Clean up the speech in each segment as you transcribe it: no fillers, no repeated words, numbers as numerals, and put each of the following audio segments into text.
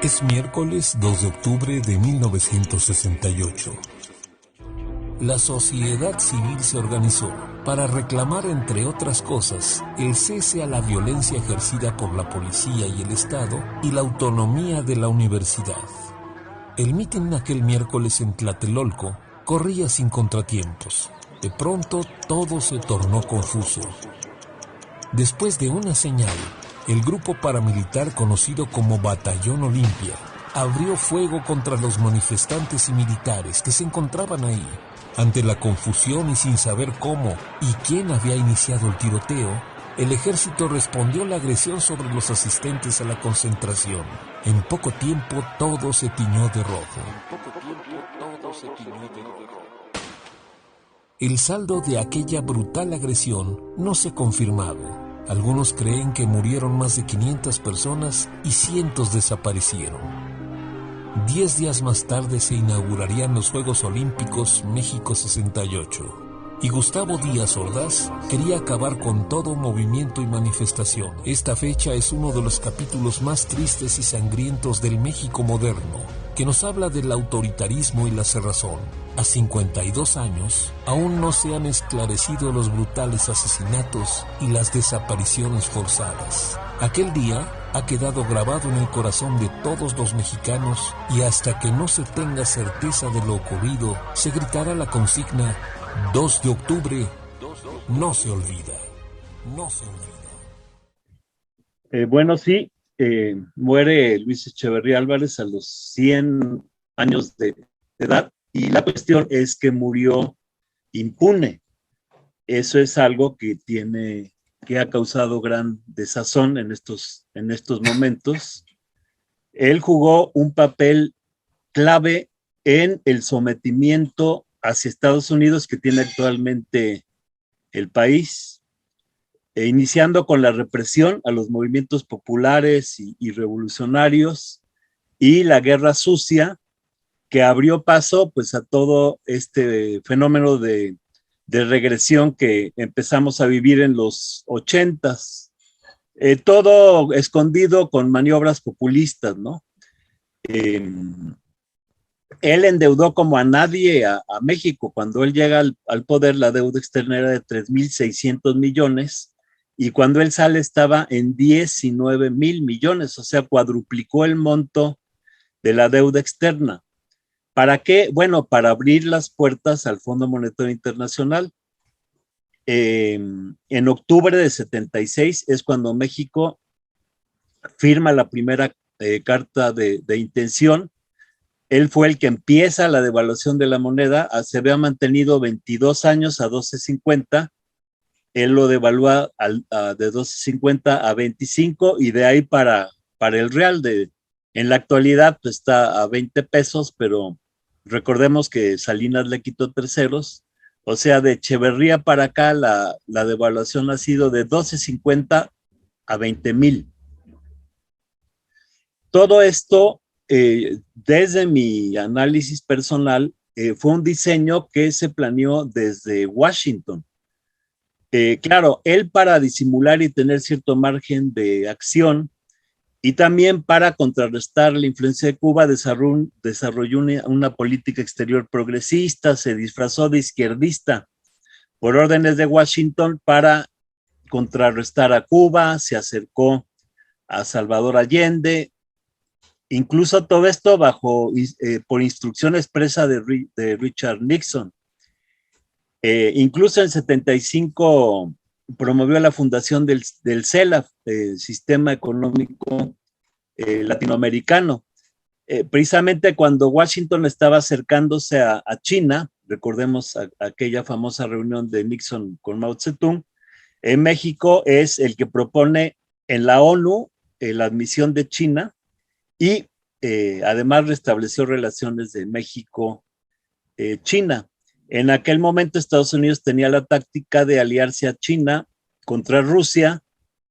Es miércoles 2 de octubre de 1968. La sociedad civil se organizó para reclamar, entre otras cosas, el cese a la violencia ejercida por la policía y el Estado y la autonomía de la universidad. El mitin aquel miércoles en Tlatelolco corría sin contratiempos. De pronto todo se tornó confuso. Después de una señal, el grupo paramilitar conocido como Batallón Olimpia abrió fuego contra los manifestantes y militares que se encontraban ahí. Ante la confusión y sin saber cómo y quién había iniciado el tiroteo, el ejército respondió la agresión sobre los asistentes a la concentración. En poco tiempo todo se tiñó de rojo. El saldo de aquella brutal agresión no se confirmaba. Algunos creen que murieron más de 500 personas y cientos desaparecieron. 10 días más tarde se inaugurarían los Juegos Olímpicos México 68. Y Gustavo Díaz Ordaz quería acabar con todo movimiento y manifestación. Esta fecha es uno de los capítulos más tristes y sangrientos del México moderno, que nos habla del autoritarismo y la cerrazón. A 52 años, aún no se han esclarecido los brutales asesinatos y las desapariciones forzadas. Aquel día ha quedado grabado en el corazón de todos los mexicanos y hasta que no se tenga certeza de lo ocurrido, se gritará la consigna: 2 de octubre, no se olvida, no se olvida. Bueno, sí, muere Luis Echeverría Álvarez a los 100 años de edad y la cuestión es que murió impune. Eso es algo que ha causado gran desazón en estos momentos. Él jugó un papel clave en el sometimiento hacia Estados Unidos que tiene actualmente el país, iniciando con la represión a los movimientos populares y revolucionarios y la guerra sucia que abrió paso pues a todo este fenómeno de regresión que empezamos a vivir en los 80s, todo escondido con maniobras populistas, ¿no? Él endeudó como a nadie a México. Cuando él llega al poder, la deuda externa era de 3,600 millones y cuando él sale estaba en 19,000 millones, o sea, cuadruplicó el monto de la deuda externa. ¿Para qué? Bueno, para abrir las puertas al Fondo Monetario Internacional. En octubre de 76 es cuando México firma la primera carta de intención. Él fue el que empieza la devaluación de la moneda, se había mantenido 22 años a 12.50, él lo devalúa de 12.50 a 25 y de ahí para el real. En la actualidad pues, está a 20 pesos, pero recordemos que Salinas le quitó terceros, o sea, de Echeverría para acá la devaluación ha sido de 12.50 a 20,000. Todo esto, desde mi análisis personal, fue un diseño que se planeó desde Washington. Claro, él para disimular y tener cierto margen de acción y también para contrarrestar la influencia de Cuba, desarrolló una política exterior progresista, se disfrazó de izquierdista por órdenes de Washington para contrarrestar a Cuba, se acercó a Salvador Allende. Incluso todo esto por instrucción expresa de Richard Nixon. Incluso en 75 promovió la fundación del CELAC, Sistema Económico Latinoamericano. Precisamente cuando Washington estaba acercándose a China, recordemos aquella famosa reunión de Nixon con Mao Zedong, en México es el que propone en la ONU la admisión de China y además restableció relaciones de México-China. En aquel momento Estados Unidos tenía la táctica de aliarse a China contra Rusia,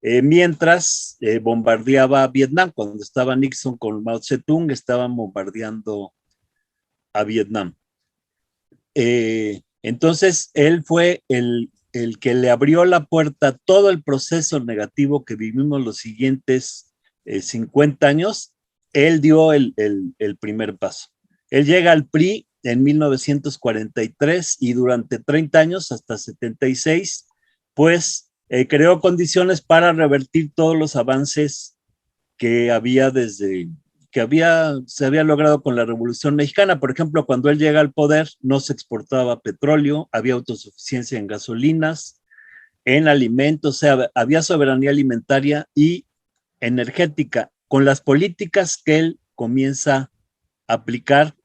mientras bombardeaba a Vietnam. Cuando estaba Nixon con Mao Zedong, estaban bombardeando a Vietnam. Entonces, él fue el que le abrió la puerta a todo el proceso negativo que vivimos los siguientes 50 años él dio el primer paso. Él llega al PRI en 1943 y durante 30 años, hasta 76, pues creó condiciones para revertir todos los avances que había se había logrado con la Revolución Mexicana. Por ejemplo, cuando él llega al poder, no se exportaba petróleo, había autosuficiencia en gasolinas, en alimentos, o sea, había soberanía alimentaria y energética. Con las políticas que él comienza a aplicar,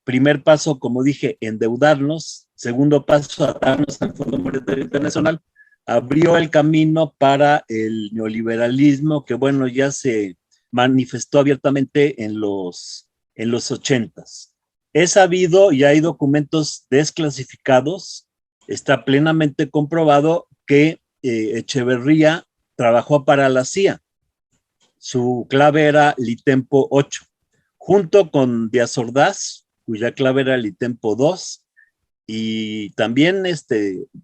primer paso, como dije, endeudarnos, segundo paso, atarnos al Fondo Monetario Internacional, abrió el camino para el neoliberalismo que, bueno, ya se manifestó abiertamente en los 80s. Es sabido y hay documentos desclasificados, está plenamente comprobado que Echeverría trabajó para la CIA. Su clave era Litempo 8, junto con Díaz Ordaz, cuya clave era Litempo 2, y también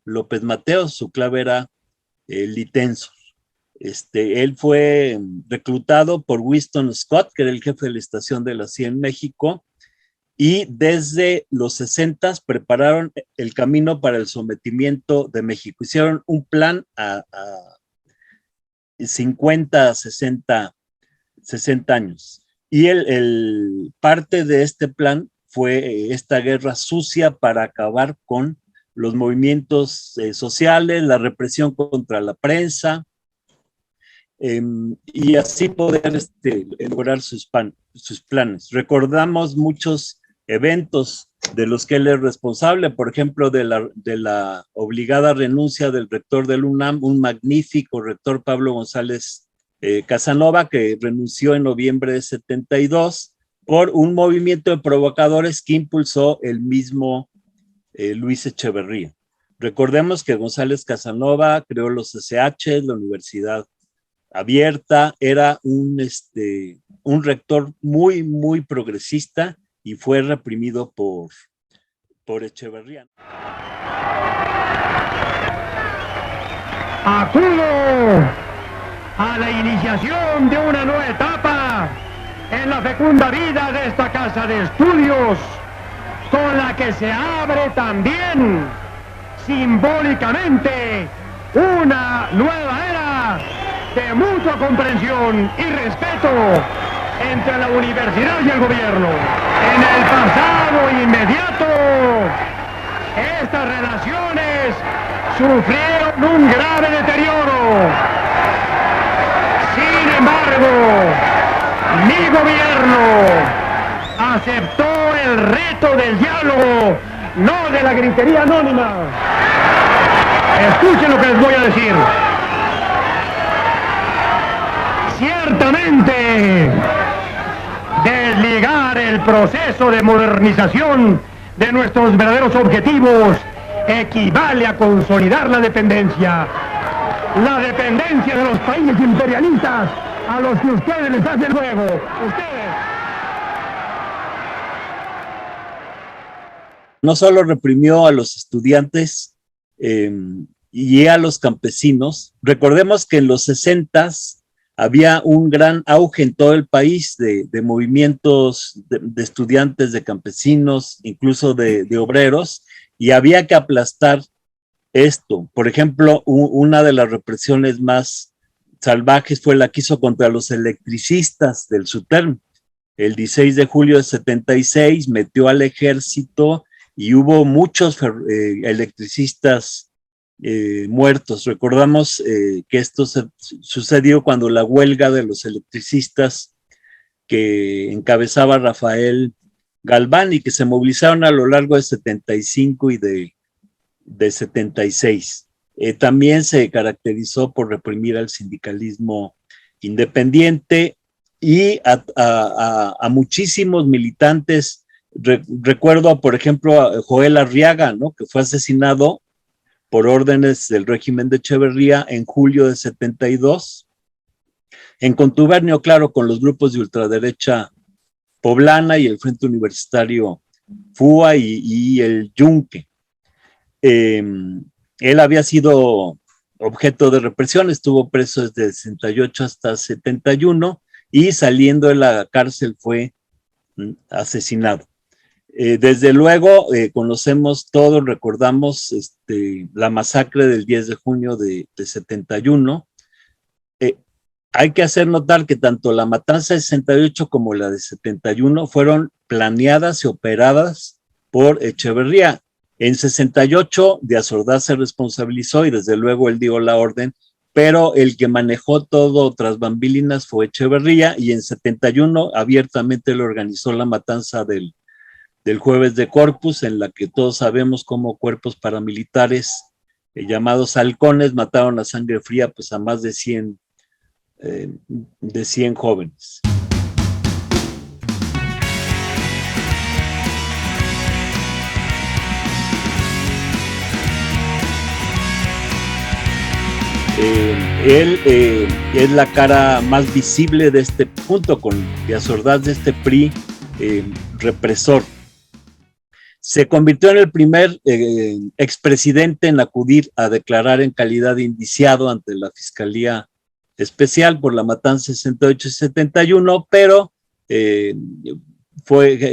López Mateos, su clave era Litenso. Él fue reclutado por Winston Scott, que era el jefe de la estación de la CIA en México, y desde los 60 prepararon el camino para el sometimiento de México. Hicieron un plan a 50, 60 años. Y parte de este plan fue esta guerra sucia para acabar con los movimientos sociales, la represión contra la prensa, y así poder lograr sus planes. Recordamos muchos eventos de los que él es responsable, por ejemplo, de la obligada renuncia del rector del UNAM, un magnífico rector, Pablo González Casanova, que renunció en noviembre de 72 por un movimiento de provocadores que impulsó el mismo Luis Echeverría. Recordemos que González Casanova creó los SH, la Universidad Abierta, era un rector muy, muy progresista y fue reprimido por Echeverría. Acudo a la iniciación de una nueva etapa en la fecunda vida de esta casa de estudios, con la que se abre también simbólicamente una nueva era de mutua comprensión y respeto entre la universidad y el gobierno. En el pasado inmediato, estas relaciones sufrieron un grave deterioro. Sin embargo, mi gobierno aceptó el reto del diálogo, no de la gritería anónima. Escuchen lo que les voy a decir. Ciertamente, desligar el proceso de modernización de nuestros verdaderos objetivos equivale a consolidar la dependencia de los países imperialistas a los que ustedes les hacen juego. Ustedes. No solo reprimió a los estudiantes y a los campesinos. Recordemos que en los 60s había un gran auge en todo el país de movimientos de estudiantes, de campesinos, incluso de obreros, y había que aplastar esto. Por ejemplo, una de las represiones más salvajes fue la que hizo contra los electricistas del SUTERM. El 16 de julio de 76 metió al ejército y hubo muchos electricistas muertos. Recordamos que esto sucedió cuando la huelga de los electricistas que encabezaba Rafael Galván y que se movilizaron a lo largo de 75 y de 76. También se caracterizó por reprimir al sindicalismo independiente y a muchísimos militantes. Recuerdo, por ejemplo, a Joel Arriaga, ¿no?, que fue asesinado por órdenes del régimen de Echeverría en julio de 72, en contubernio, claro, con los grupos de ultraderecha poblana y el Frente Universitario FUA y el Yunque. Él había sido objeto de represión, estuvo preso desde 68 hasta 71 y saliendo de la cárcel fue asesinado. Desde luego, conocemos todos, recordamos la masacre del 10 de junio de 71. Hay que hacer notar que tanto la matanza de 68 como la de 71 fueron planeadas y operadas por Echeverría. En 68, Díaz Ordaz se responsabilizó y desde luego él dio la orden, pero el que manejó todo tras bambalinas fue Echeverría, y en 71 abiertamente le organizó la matanza del Jueves de Corpus, en la que todos sabemos cómo cuerpos paramilitares llamados halcones mataron a sangre fría pues a más de 100 jóvenes. Él es la cara más visible de junto con Díaz Ordaz, de este PRI represor. Se convirtió en el primer expresidente en acudir a declarar en calidad de indiciado ante la Fiscalía Especial por la matanza 68 y 71, pero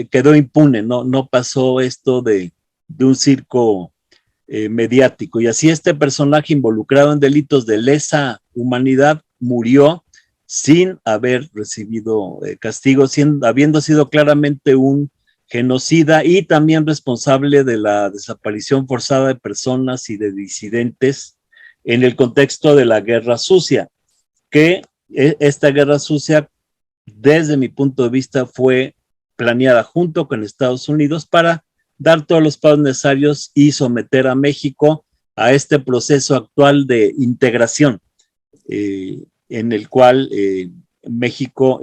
quedó impune, no pasó esto de un circo mediático. Y así este personaje involucrado en delitos de lesa humanidad murió sin haber recibido castigo, habiendo sido claramente un genocida y también responsable de la desaparición forzada de personas y de disidentes en el contexto de la Guerra Sucia, que esta Guerra Sucia, desde mi punto de vista, fue planeada junto con Estados Unidos para dar todos los pasos necesarios y someter a México a este proceso actual de integración, en el cual México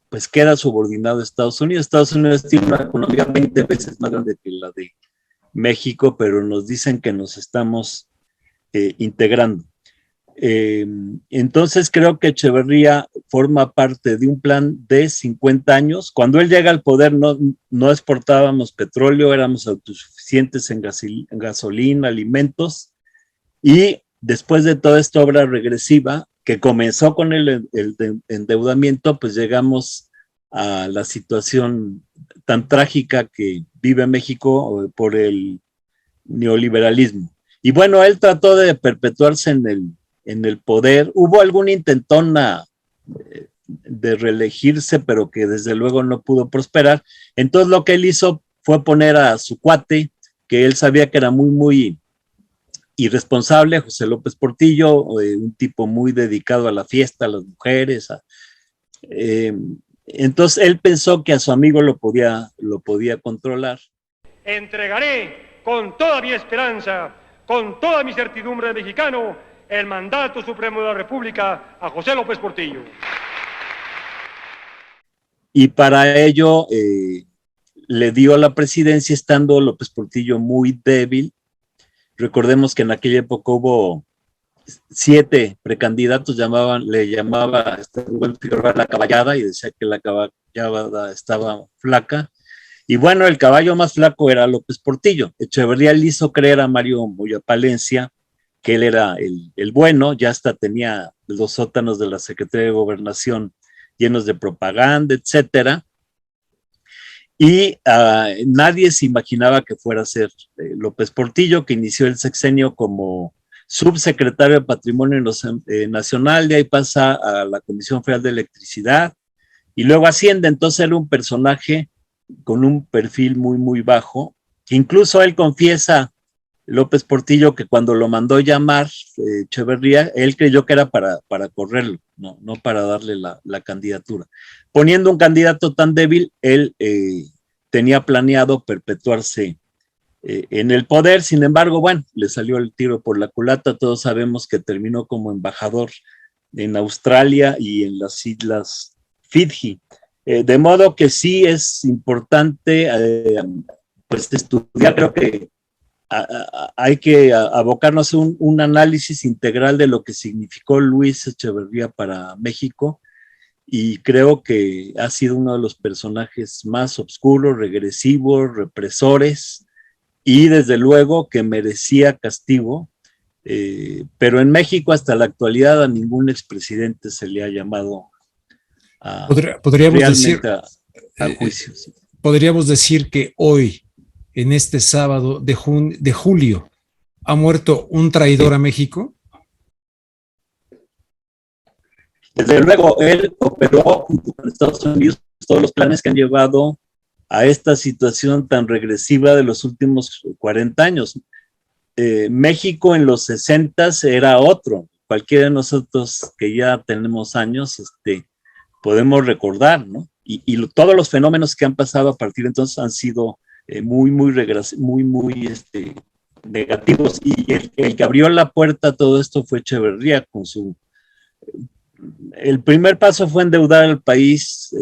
pues queda subordinado a Estados Unidos. Estados Unidos tiene una economía 20 veces más grande que la de México, pero nos dicen que nos estamos integrando. Entonces creo que Echeverría forma parte de un plan de 50 años. Cuando él llega al poder no exportábamos petróleo, éramos autosuficientes en gasolina, alimentos, y después de toda esta obra regresiva que comenzó con el endeudamiento, pues llegamos a la situación tan trágica que vive México por el neoliberalismo. Y bueno, él trató de perpetuarse en el poder. Hubo alguna intentona de reelegirse, pero que desde luego no pudo prosperar. Entonces lo que él hizo fue poner a su cuate, que él sabía que era muy, muy irresponsable, José López Portillo, un tipo muy dedicado a la fiesta, a las mujeres. Entonces él pensó que a su amigo lo podía controlar. Entregaré con toda mi esperanza, con toda mi certidumbre de mexicano, el mandato supremo de la República a José López Portillo. Y para ello le dio la presidencia estando López Portillo muy débil. Recordemos que en aquella época hubo 7 precandidatos, le llamaba Rubén Figueroa la caballada, y decía que la caballada estaba flaca. Y bueno, el caballo más flaco era López Portillo. Echeverría le hizo creer a Mario Moya Palencia que él era el bueno, ya hasta tenía los sótanos de la Secretaría de Gobernación llenos de propaganda, etcétera. Y nadie se imaginaba que fuera a ser López Portillo, que inició el sexenio como subsecretario de Patrimonio Nacional, de ahí pasa a la Comisión Federal de Electricidad, y luego asciende. Entonces era un personaje con un perfil muy, muy bajo, que incluso él confiesa, López Portillo, que cuando lo mandó llamar Echeverría, él creyó que era para correrlo, no para darle la candidatura. Poniendo un candidato tan débil, él tenía planeado perpetuarse en el poder. Sin embargo, bueno, le salió el tiro por la culata. Todos sabemos que terminó como embajador en Australia y en las islas Fiji. De modo que sí es importante pues estudiar. Creo que hay que abocarnos a un análisis integral de lo que significó Luis Echeverría para México, y creo que ha sido uno de los personajes más oscuros, regresivos, represores, y desde luego que merecía castigo, pero en México hasta la actualidad a ningún expresidente se le ha llamado Podríamos realmente decir, a juicio. Sí. podríamos decir que hoy, en este sábado de julio, ha muerto un traidor a México. Desde luego, él operó junto con Estados Unidos todos los planes que han llevado a esta situación tan regresiva de los últimos 40 años. México en los 60 era otro. Cualquiera de nosotros que ya tenemos años, podemos recordar, ¿no? Y todos los fenómenos que han pasado a partir de entonces han sido muy negativos. Y el que abrió la puerta a todo esto fue Echeverría con su... El primer paso fue endeudar al país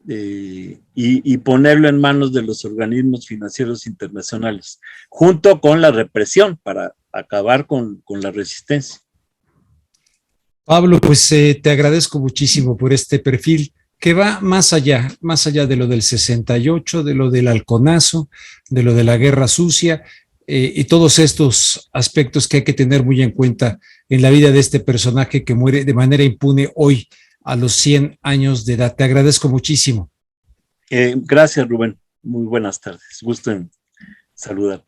y ponerlo en manos de los organismos financieros internacionales, junto con la represión para acabar con la resistencia. Pablo, pues te agradezco muchísimo por este perfil que va más allá de lo del 68, de lo del halconazo, de lo de la guerra sucia y todos estos aspectos que hay que tener muy en cuenta en la vida de este personaje que muere de manera impune hoy a los 100 años de edad. Te agradezco muchísimo. Gracias, Rubén. Muy buenas tardes. Gusto en saludar.